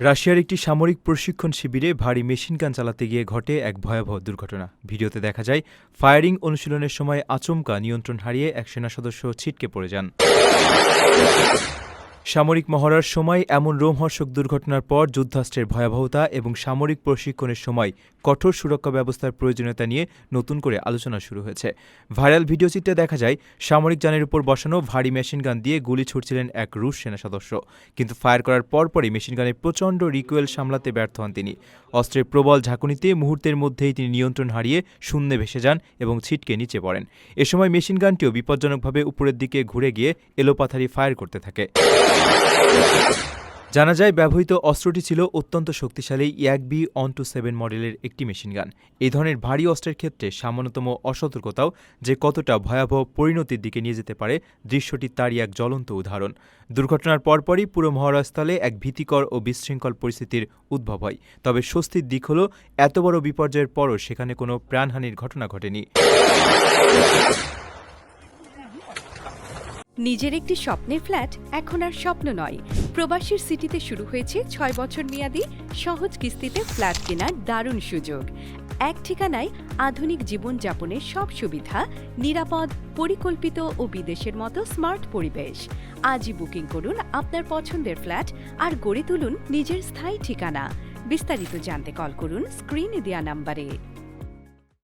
রাশিয়ার একটি সামরিক প্রশিক্ষণ শিবিরে ভারী মেশিনগান চালাতে গিয়ে ঘটে এক ভয়াবহ দুর্ঘটনা। ভিডিওতে দেখা যায় ফায়ারিং অনুশীলনের সময় আচমকা নিয়ন্ত্রণ হারিয়ে এক সেনা সদস্য ছিটকে পড়ে যান। সামরিক মহড়ার সময় এমন রোমহর্ষক দুর্ঘটনার পর যুদ্ধাস্ত্রের ভয়াবহতা এবং সামরিক প্রশিক্ষণের সময় কঠোর সুরক্ষা ব্যবস্থার প্রয়োজনীয়তা নিয়ে নতুন করে আলোচনা শুরু হয়েছে। ভাইরাল ভিডিওচিত্রে দেখা যায় সামরিক যানের উপর বসানো ভারী মেশিনগান দিয়ে গুলি ছুড়ছিলেন এক রুশ সেনা সদস্য, কিন্তু ফায়ার করার পরপরই মেশিনগানের প্রচণ্ড রিকোয়েল সামলাতে ব্যর্থ হন তিনি। অস্ত্রের প্রবল ঝাঁকুনিতে মুহূর্তের মধ্যেই তিনি নিয়ন্ত্রণ হারিয়ে শূন্যে ভেসে যান এবং ছিটকে নিচে পড়েন। এ সময় মেশিনগানটিও বিপজ্জনকভাবে উপরের দিকে ঘুরে গিয়ে এলোপাথারি ফায়ার করতে থাকে। জানা যায় ব্যবহৃত অস্ত্রটি ছিল অত্যন্ত শক্তিশালী ইয়াকবি-127 মডেলের একটি মেশিনগান। এই ধরনের ভারী অস্ত্রের ক্ষেত্রে সামান্যতম অসতর্কতাও যে কতটা ভয়াবহ পরিণতির দিকে নিয়ে যেতে পারে, দৃশ্যটি তারই এক জ্বলন্ত উদাহরণ। দুর্ঘটনার পরপরই পুরো মহড়াস্থলে এক ভীতিকর ও বিশৃঙ্খল পরিস্থিতির উদ্ভব হয়। তবে স্বস্তির দিক হল এত বড় বিপর্যয়ের পরও সেখানে কোনো প্রাণহানির ঘটনা ঘটেনি। নিজের একটি স্বপ্নের ফ্ল্যাট এখন আর স্বপ্ন নয়। প্রবাসীর সিটিতে শুরু হয়েছে ৬ বছর মেয়াদী সহজ কিস্তিতে ফ্ল্যাট কেনার দারুণ সুযোগ। এক ঠিকানায় আধুনিক জীবনযাপনের সব সুবিধা, নিরাপদ, পরিকল্পিত ও বিদেশের মতো স্মার্ট পরিবেশ। আজই বুকিং করুন আপনার পছন্দের ফ্ল্যাট আর গড়ে তুলুন নিজের স্থায়ী ঠিকানা। বিস্তারিত জানতে কল করুন স্ক্রিনে দেওয়া নাম্বারে।